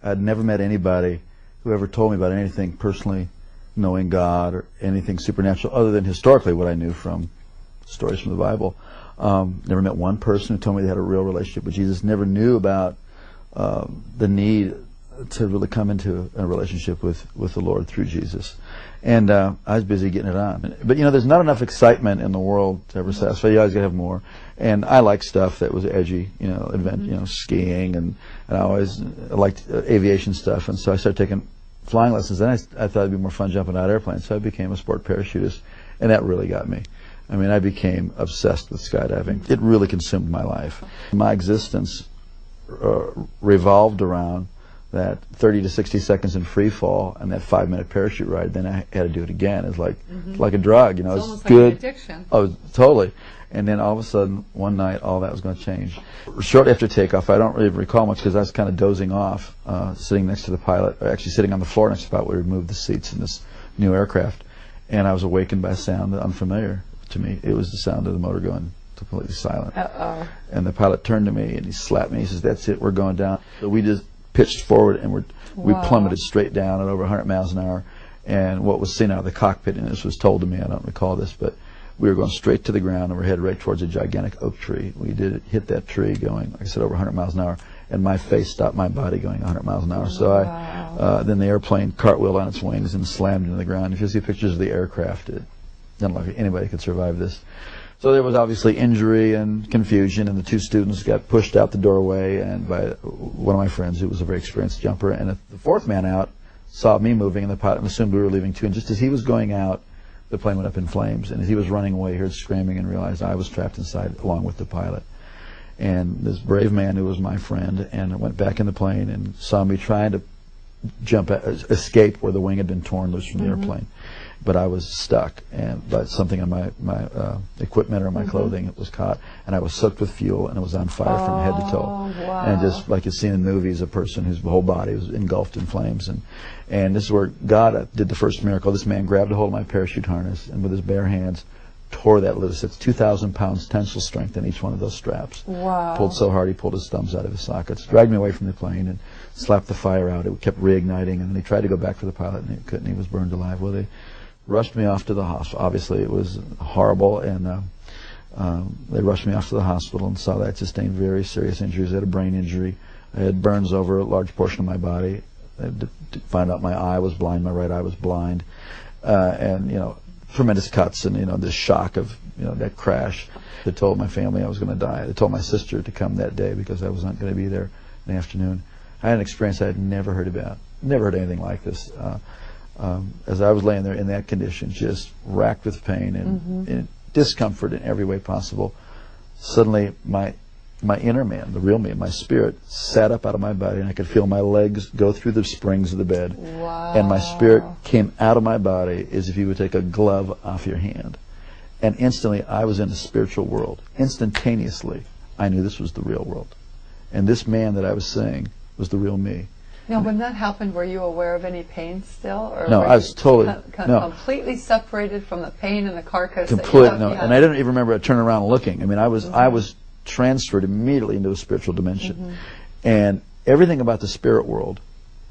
I'd never met anybody who ever told me about anything personally knowing God or anything supernatural other than historically what I knew from stories from the Bible. Never met one person who told me they had a real relationship with Jesus. Never knew about the need to really come into a relationship with the Lord through Jesus. And I was busy getting it on. But, you know, there's not enough excitement in the world to ever satisfy. You always got to have more. And I like stuff that was edgy, you know, skiing, and I always liked aviation stuff. And so I started taking flying lessons. Then I thought it'd be more fun jumping out of airplanes. So I became a sport parachutist, and that really got me. I mean, I became obsessed with skydiving. It really consumed my life. My existence revolved around that 30 to 60 seconds in free fall and that 5-minute parachute ride. Then I had to do it again. It's like like a drug, you know. It's almost good. Like an addiction. Oh, totally. And then all of a sudden, one night, all that was going to change. Shortly after takeoff, I don't really recall much because I was kind of dozing off, sitting next to the pilot, or actually sitting on the floor next to the pilot where we moved the seats in this new aircraft. And I was awakened by a sound unfamiliar to me. It was the sound of the motor going completely silent. Uh-oh. And the pilot turned to me and he slapped me. He says, "That's it, we're going down." So we just pitched forward and we plummeted straight down at over 100 miles an hour. And what was seen out of the cockpit, and this was told to me, I don't recall this, but we were going straight to the ground and we're headed right towards a gigantic oak tree. We did hit that tree going, like I said, over 100 miles an hour, and my face stopped my body going 100 miles an hour. So then the airplane cartwheeled on its wings and slammed into the ground. If you see pictures of the aircraft, it doesn't look like anybody could survive this. So there was obviously injury and confusion, and the two students got pushed out the doorway and by one of my friends who was a very experienced jumper. And the fourth man out saw me moving, and the pilot assumed we were leaving too. And just as he was going out, the plane went up in flames. And as he was running away, he heard screaming and realized I was trapped inside along with the pilot. And this brave man who was my friend and went back in the plane and saw me trying to escape where the wing had been torn loose from the airplane. But I was stuck, and but something on my equipment or my clothing was caught, and I was soaked with fuel, and it was on fire from head to toe. Wow. And just like you see in movies, a person whose whole body was engulfed in flames. And this is where God did the first miracle. This man grabbed a hold of my parachute harness and with his bare hands tore that loose. It's 2,000 pounds tensile strength in each one of those straps. Wow. Pulled so hard he pulled his thumbs out of his sockets, dragged me away from the plane, and slapped the fire out. It kept reigniting, and then he tried to go back for the pilot, and he couldn't. He was burned alive. Well, they rushed me off to the hospital. Obviously, it was horrible, and they rushed me off to the hospital and saw that I sustained very serious injuries. I had a brain injury. I had burns over a large portion of my body. I had to find out my eye was blind, my right eye was blind, and you know, tremendous cuts, and you know, this shock of that crash. They told my family I was going to die. They told my sister to come that day because I was not going to be there in the afternoon. I had an experience I had never heard about. Never heard anything like this. As I was laying there in that condition, just racked with pain and discomfort in every way possible, suddenly my inner man, the real me, my spirit, sat up out of my body, and I could feel my legs go through the springs of the bed. Wow. And my spirit came out of my body as if you would take a glove off your hand. And instantly, I was in the spiritual world. Instantaneously, I knew this was the real world. And this man that I was seeing was the real me. Now, when that happened, were you aware of any pain still? Or no, I was totally completely separated from the pain and the carcass. Completely, no. And I didn't even remember turning around and looking. I mean, I was transferred immediately into a spiritual dimension. And everything about the spirit world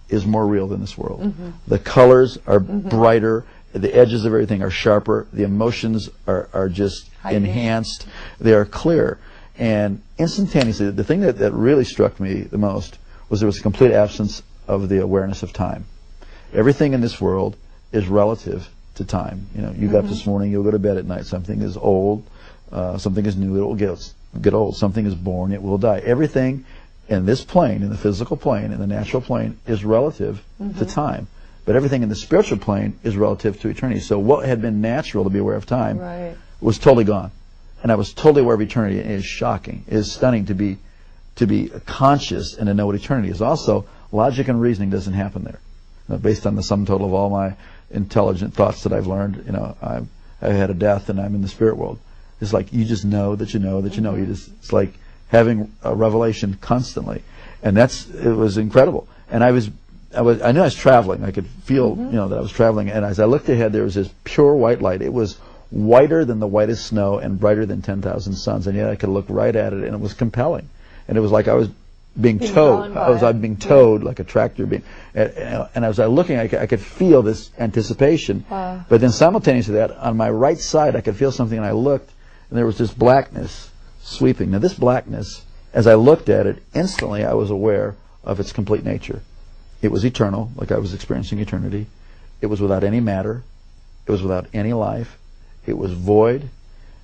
is more real than this world. The colors are brighter. The edges of everything are sharper. The emotions are just enhanced. They are clear. And instantaneously, the thing that really struck me the most was there was a complete absence of the awareness of time. Everything in this world is relative to time. You know, you got up this morning, you'll go to bed at night. Something is old, something is new, it will get old. Something is born, it will die. Everything in this plane, in the physical plane, in the natural plane, is relative to time. But everything in the spiritual plane is relative to eternity. So what had been natural to be aware of time was totally gone. And I was totally aware of eternity. It is shocking. It is stunning to be conscious and to know what eternity is. Also, logic and reasoning doesn't happen there. Based on the sum total of all my intelligent thoughts that I've learned, I've had a death and I'm in the spirit world. It's like you just know that you know that you know. It's like having a revelation constantly, and it was incredible. And I knew I was traveling. I could feel that I was traveling. And as I looked ahead, there was this pure white light. It was whiter than the whitest snow and brighter than 10,000 suns. And yet I could look right at it, and it was compelling. And it was like I was being towed. I was being towed like a tractor being, and as I was looking, I could feel this anticipation. Wow. But then simultaneous to that, on my right side, I could feel something, and I looked, and there was this blackness sweeping. Now, this blackness, as I looked at it, instantly I was aware of its complete nature. It was eternal, like I was experiencing eternity. It was without any matter. It was without any life. It was void,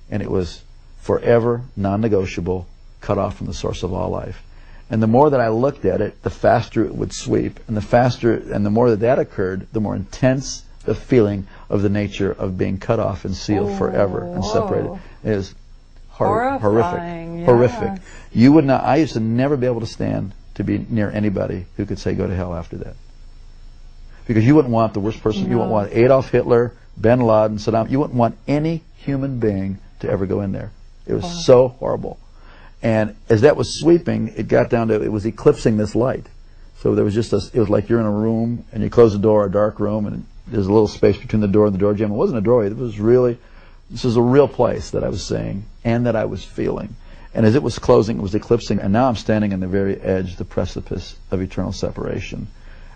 and it was forever, non-negotiable, cut off from the source of all life. And the more that I looked at it, the faster it would sweep. And the faster, and the more that that occurred, the more intense the feeling of the nature of being cut off and sealed forever and separated. It is horrific. Yes. Horrific. You would not, I used to never be able to stand to be near anybody who could say go to hell after that. Because you wouldn't want the worst person, you wouldn't want Adolf Hitler, Bin Laden, Saddam, you wouldn't want any human being to ever go in there. It was so horrible. And as that was sweeping, it got down to, it was eclipsing this light. So there was just it was like you're in a room and you close the door, a dark room, and there's a little space between the door and the door jamb. It wasn't a doorway, it was really, this was a real place that I was seeing and that I was feeling. And as it was closing, it was eclipsing, and now I'm standing on the very edge, the precipice of eternal separation.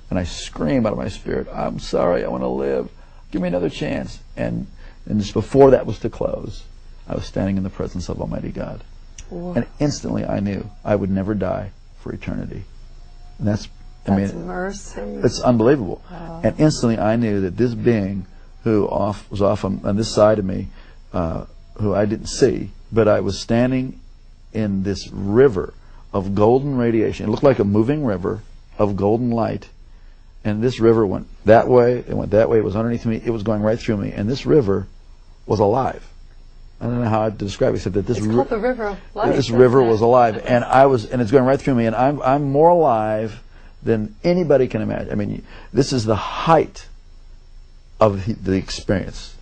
And I scream out of my spirit, I'm sorry, I want to live. Give me another chance. And just before that was to close, I was standing in the presence of Almighty God. Whoa. And instantly I knew I would never die for eternity. And that's mercy. It's unbelievable. Wow. And instantly I knew that this being who was off on this side of me, who I didn't see, but I was standing in this river of golden radiation. It looked like a moving river of golden light. And this river went that way, it went that way, it was underneath me, it was going right through me. And this river was alive. I don't know how to describe it, except that this it's called the River of Life. This river was alive, and it's going right through me, and I'm more alive than anybody can imagine. I mean, this is the height of the experience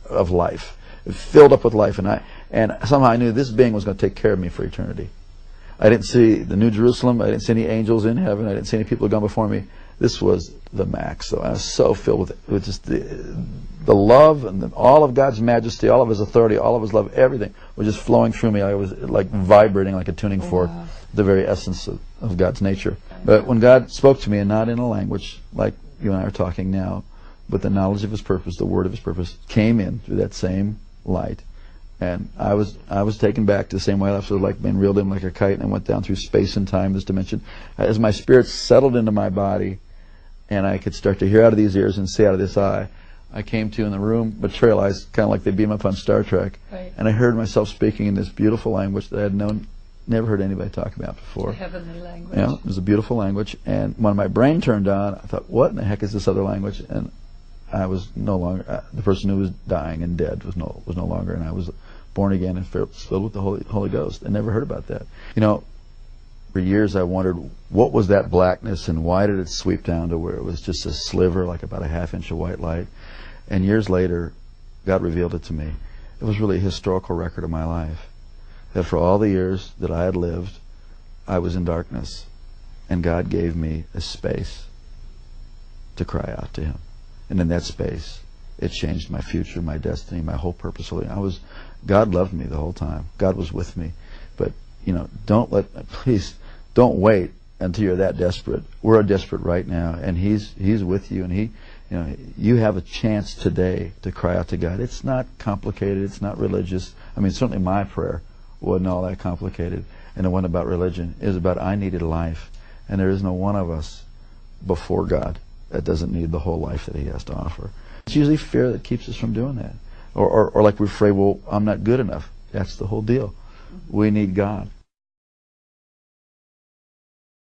of life, filled up with life, and somehow I knew this being was going to take care of me for eternity. I didn't see the New Jerusalem, I didn't see any angels in heaven, I didn't see any people who had gone before me. This was the max. So I was so filled with just the love and all of God's majesty, all of His authority, all of His love, everything was just flowing through me. I was like vibrating like a tuning fork, the very essence of God's nature. But when God spoke to me, and not in a language like you and I are talking now, but the knowledge of His purpose, the word of His purpose, came in through that same light. And I was taken back to the same way I was like being reeled in like a kite, and I went down through space and time, this dimension. As my spirit settled into my body, and I could start to hear out of these ears and see out of this eye, I came to in the room, materialized, kind of like they beam up on Star Trek. Right. And I heard myself speaking in this beautiful language that I had never heard anybody talk about before. It's a heavenly language. Yeah, it was a beautiful language. And when my brain turned on, I thought, what in the heck is this other language? And I was no longer, the person who was dying and dead was no longer, and I was born again and filled with the Holy Ghost. I never heard about that. You know, for years I wondered what was that blackness and why did it sweep down to where it was just a sliver, like about a half-inch of white light. And years later, God revealed it to me. It was really a historical record of my life. That for all the years that I had lived, I was in darkness. And God gave me a space to cry out to Him. And in that space, it changed my future, my destiny, my whole purpose. God loved me the whole time. God was with me. But, you know, please don't wait until you're that desperate. We're desperate right now, and He's with you, and you have a chance today to cry out to God. It's not complicated. It's not religious. I mean, certainly my prayer wasn't all that complicated, and it wasn't about religion. It was about I needed life, and there is no one of us before God that doesn't need the whole life that He has to offer. It's usually fear that keeps us from doing that, or like we're afraid, well, I'm not good enough. That's the whole deal. We need God.